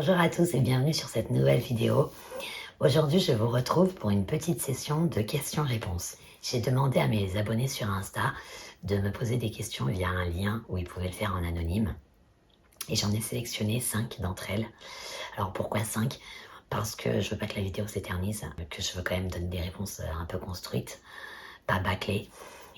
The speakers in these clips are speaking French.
Bonjour à tous et bienvenue sur cette nouvelle vidéo. Aujourd'hui, je vous retrouve pour une petite session de questions-réponses. J'ai demandé à mes abonnés sur Insta de me poser des questions via un lien où ils pouvaient le faire en anonyme. Et j'en ai sélectionné 5 d'entre elles. Alors pourquoi 5? Parce que je veux pas que la vidéo s'éternise, que je veux quand même donner des réponses un peu construites, pas bâclées.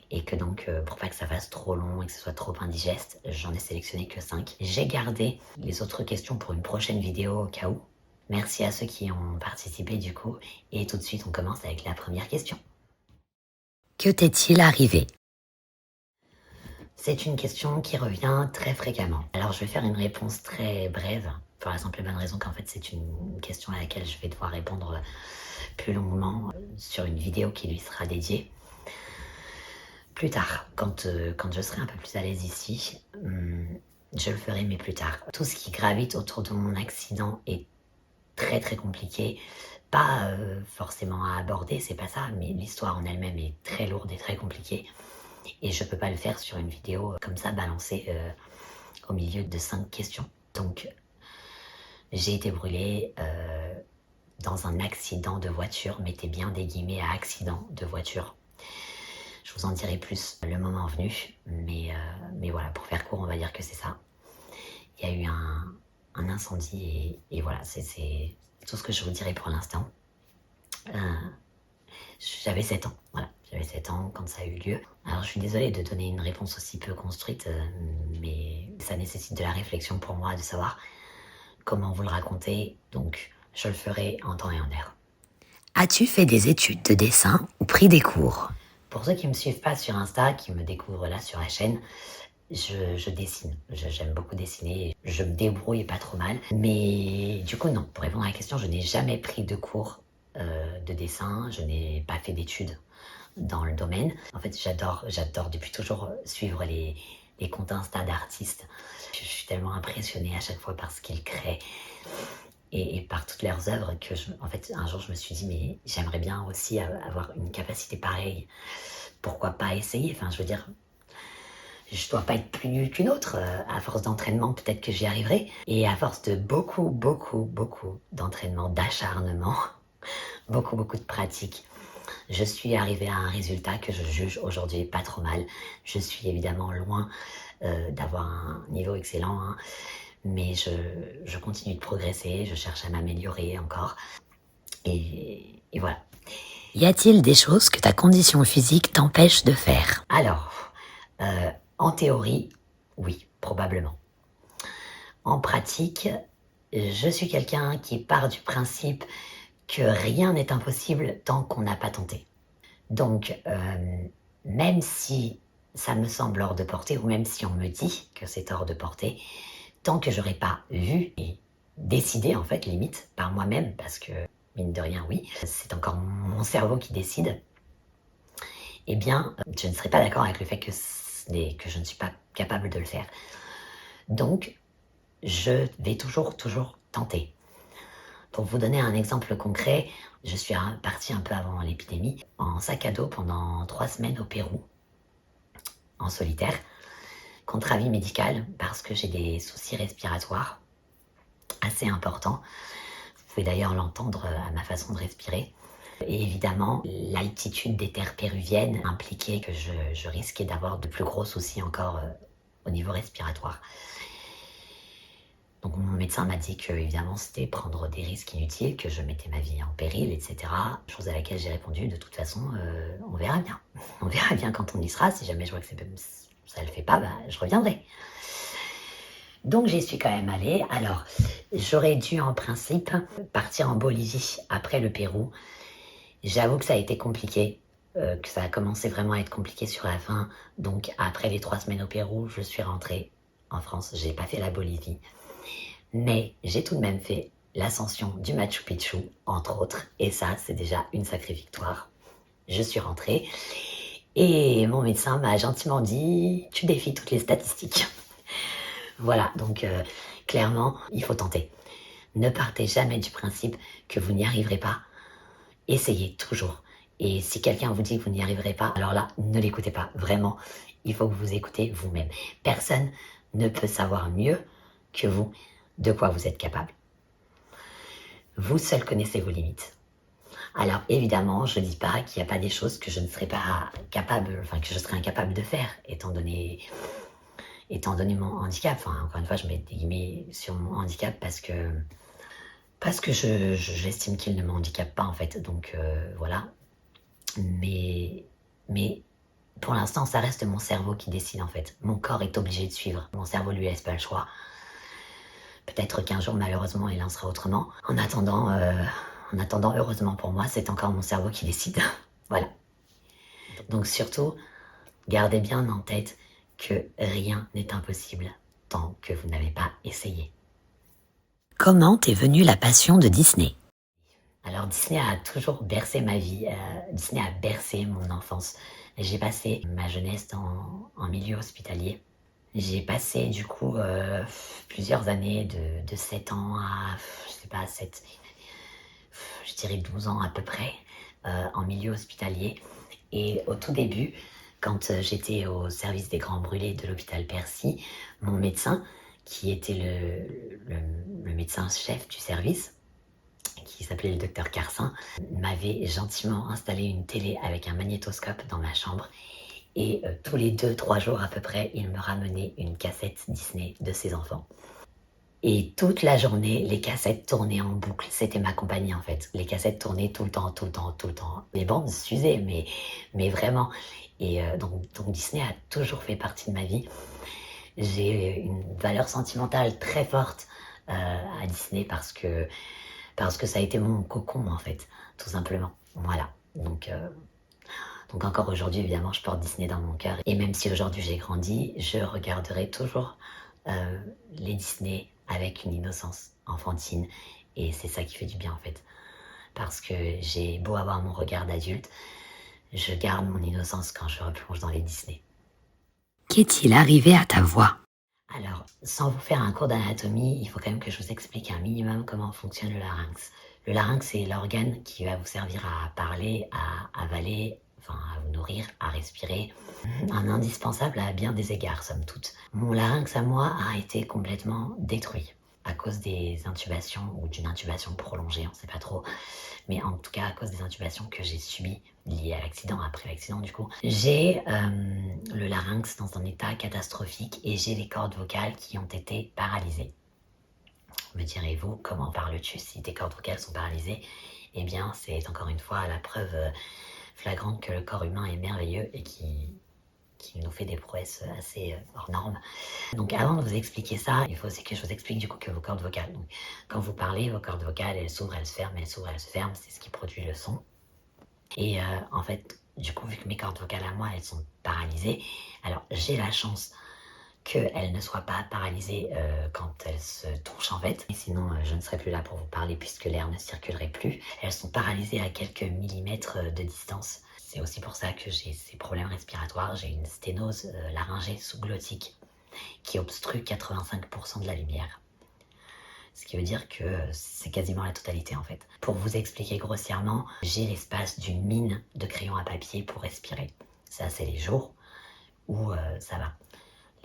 Et que donc, pour pas que ça fasse trop long et que ce soit trop indigeste, j'en ai sélectionné que 5. J'ai gardé les autres questions pour une prochaine vidéo au cas où. Merci à ceux qui ont participé du coup. Et tout de suite, on commence avec la première question. Que t'est-il arrivé? C'est une question qui revient très fréquemment. Alors, je vais faire une réponse très brève, pour la simple et bonne raison qu'en fait, c'est une question à laquelle je vais devoir répondre plus longuement sur une vidéo qui lui sera dédiée. Plus tard, quand je serai un peu plus à l'aise ici, je le ferai, mais plus tard. Tout ce qui gravite autour de mon accident est très très compliqué. Pas forcément à aborder, c'est pas ça, mais l'histoire en elle-même est très lourde et très compliquée. Et je peux pas le faire sur une vidéo comme ça, balancée au milieu de 5 questions. Donc, j'ai été brûlée dans un accident de voiture. Mettez bien des guillemets à accident de voiture. Je vous en dirai plus le moment venu, mais voilà, pour faire court, on va dire que c'est ça. Il y a eu un incendie et voilà, c'est tout ce que je vous dirai pour l'instant. J'avais 7 ans, voilà, j'avais 7 ans quand ça a eu lieu. Alors je suis désolée de donner une réponse aussi peu construite, mais ça nécessite de la réflexion pour moi de savoir comment vous le raconter, donc je le ferai en temps et en heure. As-tu fait des études de dessin ou pris des cours? Pour ceux qui ne me suivent pas sur Insta, qui me découvrent là sur la chaîne, je dessine. J'aime beaucoup dessiner. Je me débrouille pas trop mal. Mais du coup, non. Pour répondre à la question, je n'ai jamais pris de cours de dessin. Je n'ai pas fait d'études dans le domaine. En fait, j'adore depuis toujours suivre les comptes Insta d'artistes. Je suis tellement impressionnée à chaque fois par ce qu'ils créent. Et par toutes leurs œuvres que en fait un jour je me suis dit mais j'aimerais bien aussi avoir une capacité pareille, pourquoi pas essayer, enfin je veux dire je dois pas être plus nulle qu'une autre, à force d'entraînement peut-être que j'y arriverai, et à force de beaucoup d'entraînement, d'acharnement, beaucoup de pratique, je suis arrivée à un résultat que je juge aujourd'hui pas trop mal. Je suis évidemment loin d'avoir un niveau excellent, hein, mais je continue de progresser, je cherche à m'améliorer encore. Et voilà. Y a-t-il des choses que ta condition physique t'empêche de faire? Alors, en théorie, oui, probablement. En pratique, je suis quelqu'un qui part du principe que rien n'est impossible tant qu'on n'a pas tenté. Donc, même si ça me semble hors de portée, ou même si on me dit que c'est hors de portée, tant que j'aurais pas vu et décidé, en fait, limite, par moi-même, parce que, mine de rien, oui, c'est encore mon cerveau qui décide, eh bien, je ne serais pas d'accord avec le fait que je ne suis pas capable de le faire. Donc, je vais toujours tenter. Pour vous donner un exemple concret, je suis partie un peu avant l'épidémie, en sac à dos pendant 3 semaines au Pérou, en solitaire, contre avis médical, parce que j'ai des soucis respiratoires assez importants. Vous pouvez d'ailleurs l'entendre à ma façon de respirer. Et évidemment, l'altitude des terres péruviennes impliquait que je risquais d'avoir de plus gros soucis encore au niveau respiratoire. Donc mon médecin m'a dit que évidemment c'était prendre des risques inutiles, que je mettais ma vie en péril, etc. Chose à laquelle j'ai répondu, de toute façon, on verra bien. On verra bien quand on y sera. Si jamais je vois que ça ne le fait pas, bah, je reviendrai. Donc j'y suis quand même allée. Alors, j'aurais dû en principe partir en Bolivie après le Pérou. J'avoue que ça a été compliqué, que ça a commencé vraiment à être compliqué sur la fin. Donc après les 3 semaines au Pérou, je suis rentrée en France. J'ai pas fait la Bolivie. Mais j'ai tout de même fait l'ascension du Machu Picchu, entre autres. Et ça, c'est déjà une sacrée victoire. Je suis rentrée et mon médecin m'a gentiment dit « Tu défies toutes les statistiques ». Voilà, donc clairement, il faut tenter. Ne partez jamais du principe que vous n'y arriverez pas. Essayez toujours. Et si quelqu'un vous dit que vous n'y arriverez pas, alors là, ne l'écoutez pas. Vraiment, il faut que vous écoutez vous-même. Personne ne peut savoir mieux que vous de quoi vous êtes capable. Vous seul connaissez vos limites. Alors évidemment, je ne dis pas qu'il n'y a pas des choses que je ne serais pas capable, enfin que je serais incapable de faire, étant donné mon handicap. Enfin, encore une fois, je mets des guillemets sur mon handicap parce que j'estime qu'il ne me handicape pas en fait. Donc voilà. Mais pour l'instant, ça reste mon cerveau qui décide en fait. Mon corps est obligé de suivre. Mon cerveau lui laisse pas le choix. Peut-être qu'un jour, malheureusement, il en sera autrement. En attendant, heureusement pour moi, c'est encore mon cerveau qui décide. Voilà. Donc surtout, gardez bien en tête que rien n'est impossible tant que vous n'avez pas essayé. Comment t'es venue la passion de Disney? Alors Disney a toujours bercé ma vie, Disney a bercé mon enfance. J'ai passé ma jeunesse en milieu hospitalier. J'ai passé du coup plusieurs années de 7 ans à, je sais pas, 7, je dirais 12 ans à peu près, en milieu hospitalier. Et au tout début, quand j'étais au service des grands brûlés de l'hôpital Percy, mon médecin, qui était le médecin-chef du service, qui s'appelait le docteur Carcin, m'avait gentiment installé une télé avec un magnétoscope dans ma chambre. Et tous les 2-3 jours à peu près, il me ramenait une cassette Disney de ses enfants. Et toute la journée, les cassettes tournaient en boucle. C'était ma compagnie en fait. Les cassettes tournaient tout le temps, tout le temps, tout le temps. Les bandes s'usaient, mais vraiment. Et donc Disney a toujours fait partie de ma vie. J'ai une valeur sentimentale très forte à Disney parce que ça a été mon cocon en fait, tout simplement. Voilà. Donc encore aujourd'hui, évidemment, je porte Disney dans mon cœur. Et même si aujourd'hui j'ai grandi, je regarderai toujours les Disney avec une innocence enfantine. Et c'est ça qui fait du bien en fait. Parce que j'ai beau avoir mon regard d'adulte, je garde mon innocence quand je replonge dans les Disney. Qu'est-il arrivé à ta voix? Alors, sans vous faire un cours d'anatomie, il faut quand même que je vous explique un minimum comment fonctionne le larynx. Le larynx, c'est l'organe qui va vous servir à parler, à avaler, enfin à vous nourrir, à respirer. Un indispensable à bien des égards, somme toute. Mon larynx à moi a été complètement détruit à cause des intubations ou d'une intubation prolongée, on ne sait pas trop. Mais en tout cas, à cause des intubations que j'ai subies liées à l'accident, après l'accident du coup, j'ai le larynx dans un état catastrophique et j'ai les cordes vocales qui ont été paralysées. Me direz-vous, comment parles-tu si tes cordes vocales sont paralysées? Eh bien, c'est encore une fois la preuve flagrante que le corps humain est merveilleux et qui nous fait des prouesses assez hors normes. Donc avant de vous expliquer ça, il faut aussi que je vous explique du coup que vos cordes vocales. Donc, quand vous parlez, vos cordes vocales, elles s'ouvrent, elles se ferment, elles s'ouvrent, elles se ferment, c'est ce qui produit le son. Et en fait, du coup, vu que mes cordes vocales à moi, elles sont paralysées, alors j'ai la chance qu'elles ne soient pas paralysées quand elles se touchent en fait. Et sinon, je ne serais plus là pour vous parler puisque l'air ne circulerait plus. Elles sont paralysées à quelques millimètres de distance. C'est aussi pour ça que j'ai ces problèmes respiratoires. J'ai une sténose laryngée sous-glottique qui obstrue 85% de la lumière. Ce qui veut dire que c'est quasiment la totalité en fait. Pour vous expliquer grossièrement, j'ai l'espace d'une mine de crayon à papier pour respirer. Ça, c'est les jours où ça va.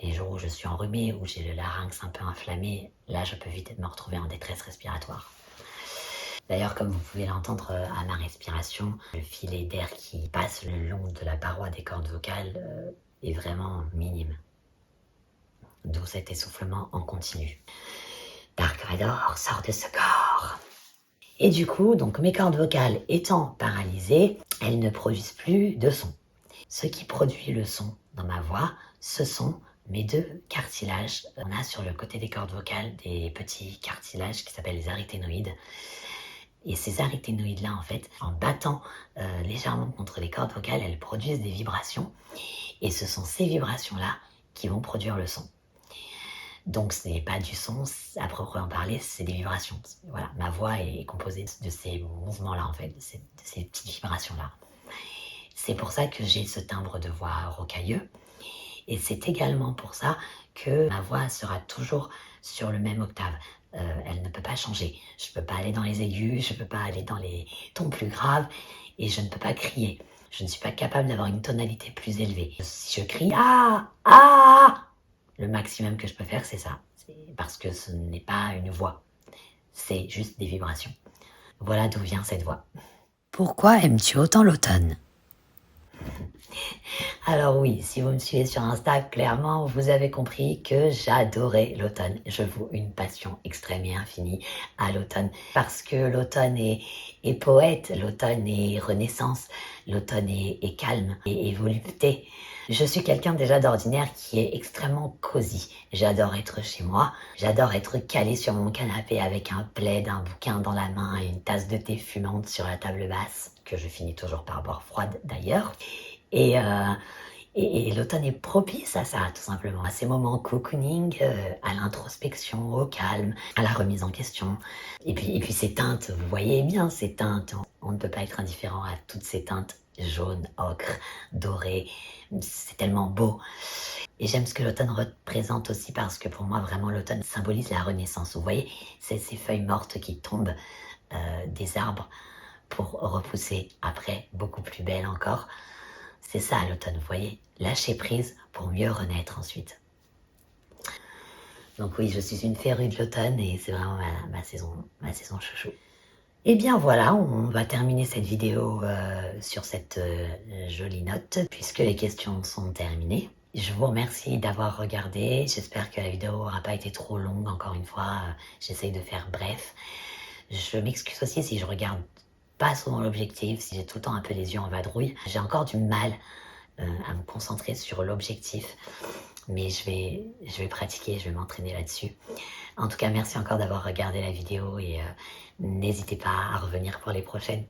Les jours où je suis enrhumée, où j'ai le larynx un peu inflammé, là je peux vite me retrouver en détresse respiratoire. D'ailleurs, comme vous pouvez l'entendre à ma respiration, le filet d'air qui passe le long de la paroi des cordes vocales est vraiment minime. D'où cet essoufflement en continu. Dark Vador sort de ce corps. Et du coup, donc mes cordes vocales étant paralysées, elles ne produisent plus de son. Ce qui produit le son dans ma voix, ce sont mes deux cartilages. On a sur le côté des cordes vocales des petits cartilages qui s'appellent les aryténoïdes. Et ces aryténoïdes-là, en fait, en battant légèrement contre les cordes vocales, elles produisent des vibrations. Et ce sont ces vibrations-là qui vont produire le son. Donc ce n'est pas du son, à proprement parler, c'est des vibrations. Voilà, ma voix est composée de ces mouvements-là, en fait, de ces petites vibrations-là. C'est pour ça que j'ai ce timbre de voix rocailleux. Et c'est également pour ça que ma voix sera toujours sur le même octave. Elle ne peut pas changer. Je ne peux pas aller dans les aigus, je ne peux pas aller dans les tons plus graves et je ne peux pas crier. Je ne suis pas capable d'avoir une tonalité plus élevée. Si je crie « Ah ! Ah !» le maximum que je peux faire, c'est ça. C'est parce que ce n'est pas une voix. C'est juste des vibrations. Voilà d'où vient cette voix. Pourquoi aimes-tu autant l'automne? Alors oui, si vous me suivez sur Insta, clairement, vous avez compris que j'adorais l'automne. Je voue une passion extrême et infinie à l'automne. Parce que l'automne est poète, l'automne est renaissance, l'automne est calme et volupté. Je suis quelqu'un déjà d'ordinaire qui est extrêmement cosy. J'adore être chez moi, j'adore être calé sur mon canapé avec un plaid, un bouquin dans la main et une tasse de thé fumante sur la table basse, que je finis toujours par boire froide d'ailleurs. Et, euh, et l'automne est propice à ça, tout simplement, à ces moments cocooning, à l'introspection, au calme, à la remise en question. Et puis ces teintes, vous voyez bien ces teintes, on ne peut pas être indifférent à toutes ces teintes jaunes, ocre, dorées, c'est tellement beau. Et j'aime ce que l'automne représente aussi parce que pour moi, vraiment, l'automne symbolise la renaissance. Vous voyez, c'est ces feuilles mortes qui tombent des arbres pour repousser après, beaucoup plus belles encore. C'est ça l'automne, vous voyez, lâcher prise pour mieux renaître ensuite. Donc oui, je suis une férue de l'automne et c'est vraiment ma saison chouchou. Et bien voilà, on va terminer cette vidéo sur cette jolie note puisque les questions sont terminées. Je vous remercie d'avoir regardé, j'espère que la vidéo n'aura pas été trop longue, encore une fois, j'essaye de faire bref. Je m'excuse aussi si je regarde pas souvent l'objectif, si j'ai tout le temps un peu les yeux en vadrouille. J'ai encore du mal à me concentrer sur l'objectif, mais je vais pratiquer, je vais m'entraîner là-dessus. En tout cas, merci encore d'avoir regardé la vidéo et n'hésitez pas à revenir pour les prochaines.